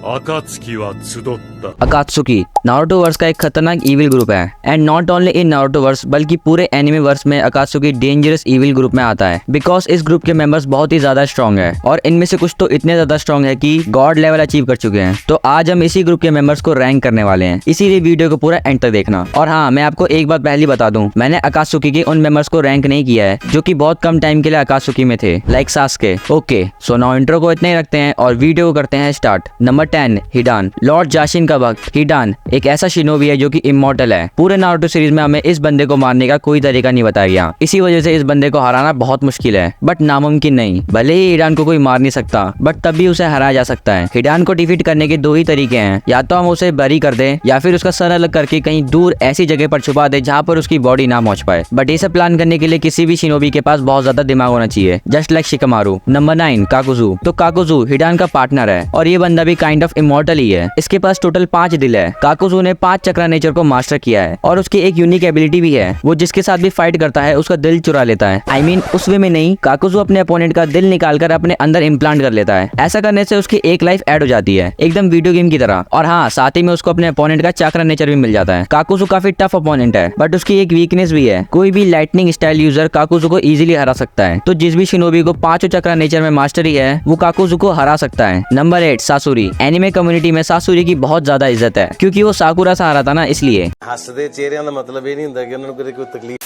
暁は集った。 अकात्सुकी Naruto verse का एक खतरनाक इविल ग्रुप है and not only in Naruto verse बल्कि पूरे एनिमे वर्स में अकात्सुकी डेंजरस इविल ग्रुप में आता है बिकॉज इस ग्रुप के मेंबर्स बहुत ही ज्यादा स्ट्रॉन्ग है और इनमें से कुछ तो इतने ज्यादा स्ट्रॉन्ग है कि गॉड लेवल अचीव कर चुके हैं। तो आज हम इसी ग्रुप के मेंबर्स को रैंक करने वाले हैं, इसीलिए वीडियो को पूरा एंड तक देखना। और हाँ, मैं आपको एक बात पहले बता दूं, मैंने अकात्सुकी के उन मेंबर्स को रैंक नहीं किया है जो कि बहुत कम टाइम के लिए अकात्सुकी में थे, like Sasuke. Okay, so now intro को इतने ही रखते हैं और वीडियो को करते हैं स्टार्ट। नंबर 10 हिडान, लॉर्ड जाशिन का भक्त। हिडान एक ऐसा शिनोबी है जो कि इमॉर्टल है। पूरे नारुतो सीरीज में हमें इस बंदे को मारने का कोई तरीका नहीं बताया गया, इसी वजह से इस बंदे को हराना बहुत मुश्किल है, बट नामुमकिन नहीं। भले ही हिडान को कोई मार नहीं सकता बट तब भी उसे हराया जा सकता है। हिडान को डिफीट करने के दो ही तरीके हैं, या तो हम उसे बरी कर दें या फिर उसका सर अलग करके कहीं दूर ऐसी जगह पर छुपा दे जहाँ पर उसकी बॉडी ना पहुंच पाए। बट ये सब प्लान करने के लिए किसी भी शिनोबी के पास बहुत ज्यादा दिमाग होना चाहिए, जस्ट लाइक शिकामारू। नंबर 9 काकुजू। तो काकुजू हिडान का पार्टनर है और ये बंदा भी काइंड ऑफ इमॉर्टल ही है। इसके पास टोटल 5 दिल है। काकुजू ने 5 चक्रा नेचर को मास्टर किया है और उसकी एक यूनिक एबिलिटी भी है, वो जिसके साथ भी फाइट करता है उसका दिल चुरा लेता है। I mean, उस वे में नहीं, काकुजू अपने अपोनेंट का दिल निकालकर अपने अंदर इम्प्लांट कर लेता है। ऐसा करने से उसकी एक लाइफ ऐड हो जाती है, एकदम वीडियो गेम की तरह। और हाँ, साथ ही में उसको अपने अपोनेंट का चक्रा नेचर भी मिल जाता है। काकुजू काफी टफ अपोनेंट है बट उसकी एक वीकनेस भी है, कोई भी लाइटनिंग स्टाइल यूजर काकुजू को इजीली हरा सकता है। तो जिस भी शिनोबी को 5 चक्रा नेचर में मास्टरी है वो काकुजू को हरा सकता है। नंबर 8 सासुरी। एनिमे कम्युनिटी में सासुरी की बहुत ज्यादा इज्जत है क्योंकि वो साकुरा से हरा था ना, इसलिए। हसदे चेहरिਆਂ ਦਾ मतलब ਇਹ ਨਹੀਂ ਹੁੰਦਾ ਕਿ ਉਹਨਾਂ ਨੂੰ ਕੋਈ तकलीफ।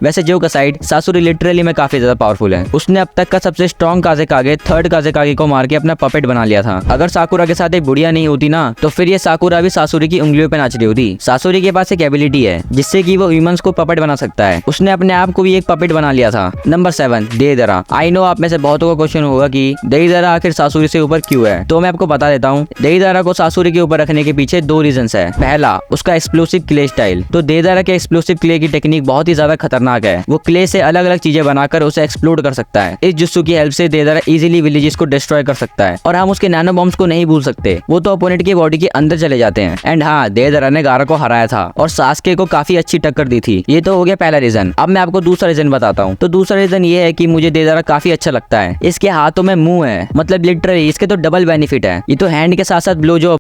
वैसे जोक असाइड, सासुरी लिटरली में काफी ज्यादा पावरफुल है। उसने अब तक का सबसे स्ट्रॉन्ग काज़ेकागे थर्ड काज़ेकागे को मार के अपना पपेट बना लिया था। अगर साकुरा के साथ एक बुढ़िया नहीं होती ना तो फिर ये साकुरा भी सासुरी की उंगलियों पे नाच रही होती। सासुरी के पास एक एबिलिटी है जिससे कि वो ह्यूमंस को पपेट बना सकता है। उसने अपने आप को भी एक पपेट बना लिया था। नंबर 7 देइदरा। आई नो आप में से बहुतों का क्वेश्चन होगा कि देइदरा आखिर सासुरी से ऊपर क्यों है, तो मैं आपको बता देता हूँ। देइदरा को सासुरी के ऊपर रखने के पीछे 2 रीजन है। पहला, उसका एक्सप्लोसिव क्ले स्टाइल। तो देइदरा के एक्सप्लोसिव क्ले की टेक्निक बहुत ही ज्यादा खतरनाक है। वो क्ले से अलग अलग चीजें बनाकर उसे एक्सप्लोड कर सकता है। इस जुस्सू की हेल्प से देइदरा इजीली विलेजेस को डिस्ट्रॉय कर सकता है। और हम उसके नैनो बॉम्ब्स को नहीं भूल सकते, वो तो अपोनेंट की बॉडी के अंदर चले जाते हैं। एंड हाँ, देइदरा ने गारा को हराया था और सास्के को काफी अच्छी टक्कर दी थी। ये तो हो गया पहला रीजन। अब मैं आपको दूसरा रीजन बताता हूँ। तो दूसरा रीजन ये है कि मुझे देइदरा काफी अच्छा लगता है। इसके हाथों में मुंह है, मतलब लिटरली इसके तो डबल बेनिफिट है। ये तो हैंड के साथ साथ ब्लो जो।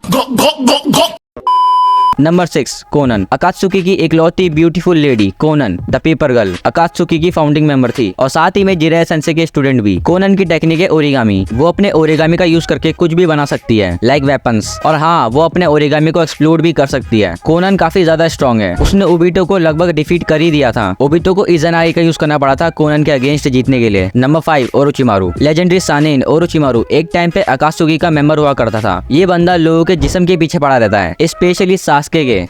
Number 6 Conan. अकात्सुकी की इकलौती beautiful lady Conan the paper girl अकात्सुकी की फाउंडिंग मेंबर थी और साथ ही में जिराया सेंसे के स्टूडेंट भी। कोनन की टेक्निक है ओरिगामी। वो अपने ओरिगामी का यूज करके कुछ भी बना सकती है, लाइक वेपन्स। और हाँ, वो अपने ओरिगामी को एक्सप्लोड भी कर सकती है। कोनन काफी ज्यादा स्ट्रॉन्ग है। उसने ओबिटो को लगभग डिफीट कर ही दिया था। ओबिटो को इज़नागी का यूज करना पड़ा था कोनन के अगेंस्ट जीतने के लिए। Number 5 Orochimaru. Legendary Sannin Orochimaru एक टाइम पे अकात्सुकी का मेंबर हुआ करता था। ये बंदा लोगों के जिस्म के पीछे पड़ा रहता है, स्पेशली सास्के के।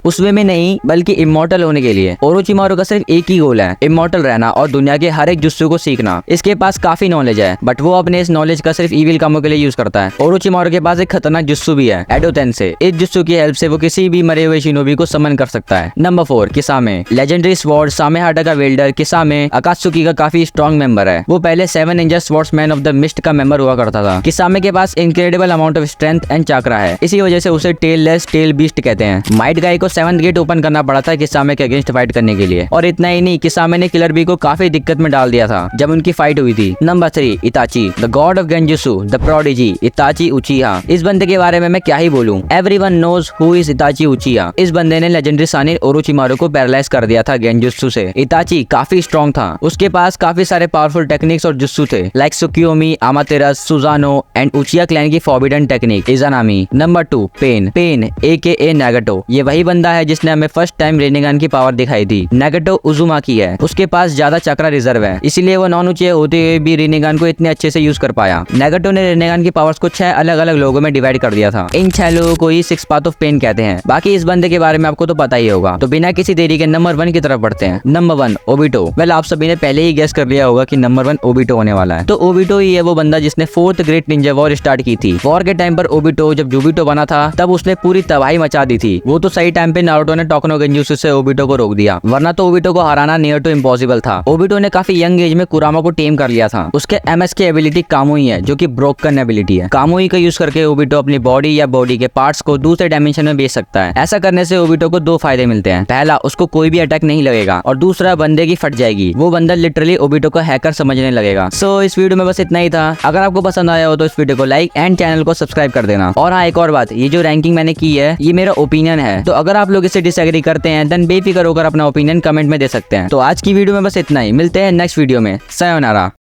उस वे में नहीं बल्कि इमॉर्टल होने के लिए। ओरोचिमारू का सिर्फ एक ही गोल है, इमॉर्टल रहना और दुनिया के हर एक जुस्सू को सीखना। इसके पास काफी नॉलेज है बट वो अपने इस नॉलेज का सिर्फ इविल कामों के लिए यूज करता है। ओरोचिमारू के पास एक खतरनाक जुस्सू भी है, एडो तेंसे। इस जुस्सू की हेल्प से वो किसी भी मरे हुए शिनोबी को समन कर सकता है। नंबर 4 किसामे। लेजेंडरी स्वॉर्ड सामेहाटा का वेल्डर किसामे अकात्सुकी का काफी स्ट्रॉन्ग मेंबर है। वो पहले 7 ninja swordsman of the mist का मेंबर हुआ करता था। किसामे के पास incredible amount of strength and chakra है, इसी वजह से उसे टेललेस टेल बीस्ट कहते हैं। माइट गाय को 7th गेट ओपन करना पड़ा था किसामे के अगेंस्ट फाइट करने के लिए। और इतना ही नहीं, किसामे ने किलर बी को काफी दिक्कत में डाल दिया था जब उनकी फाइट हुई थी। Number 3 Itachi the god of genjutsu the prodigy Itachi Uchiha. इस बंदे के बारे में मैं क्या ही बोलूं, everyone knows who is Itachi Uchiha. इस बंदे ने लेजेंडरी सानिन ओरोचिमारू को पैरालाइज कर दिया था गेंजुत्सु से। इताची काफी स्ट्रॉन्ग था, उसके पास काफी सारे पावरफुल टेक्निक्स और जुत्सु थे, like Tsukuyomi Amaterasu Susanoo and Uchiha clan की forbidden technique Izanami. Number 2 Pain. Pain AKA Nagato. ये वही बंदा है जिसने हमें फर्स्ट टाइम रेनेगान की पावर दिखाई थी। नागेटो उजुमाकी है, उसके पास ज्यादा चक्रा रिजर्व है, इसीलिए वो नॉन उचिहा होते हुए भी रेनेगान को इतने अच्छे से यूज कर पाया। नागेटो ने रेनेगान की पावर्स को 6 अलग अलग लोगों में डिवाइड कर दिया था। इन 6 लोगों को ही 6 पाथ ऑफ पेन कहते हैं। बाकी इस बंदे के बारे में आपको तो पता ही होगा, तो बिना किसी देरी के नंबर 1 की तरफ बढ़ते हैं। Number 1 Obito. वेल, आप सभी ने पहले ही गेस कर लिया होगा कि नंबर 1 ओबिटो होने वाला है। तो ओबिटो ही है वो बंदा जिसने 4th great Ninja war start की थी। वॉर के टाइम पर ओबिटो जब जुबिटो बना था तब उसने पूरी तबाही मचा दी थी। वो तो सही टाइम टाइम पे नारुतो ने टोकनो गेंजुत्सु से ओबिटो को रोक दिया, वरना तो ओबिटो को हराना नियर टू इम्पॉसिबल था। ओबिटो ने काफी यंग एज में कुरामा को टेम कर लिया था। उसके एमएस की एबिलिटी कामुई है, जो कि ब्रोकन एबिलिटी है। कामुई का यूज करके ओबिटो अपनी बॉडी या बॉडी के पार्ट्स को दूसरे डायमेंशन में भेज सकता है। ऐसा करने से ओबिटो को दो फायदे मिलते हैं। पहला, उसको कोई भी अटैक नहीं लगेगा, और दूसरा, बंदे की फट जाएगी। वो बंदा लिटरली ओबिटो को हैकर समझने लगेगा। सो इस वीडियो में बस इतना ही था। अगर आपको पसंद आया हो तो इस वीडियो को लाइक एंड चैनल को सब्सक्राइब कर देना। और हाँ, एक और बात, ये जो रैंकिंग मैंने की है ये मेरा ओपिनियन है, तो अगर आप लोग इसे डिसएग्री करते हैं देन बेफिक्र होकर अपना ओपिनियन कमेंट में दे सकते हैं। तो आज की वीडियो में बस इतना ही। मिलते हैं नेक्स्ट वीडियो में। सायोनारा।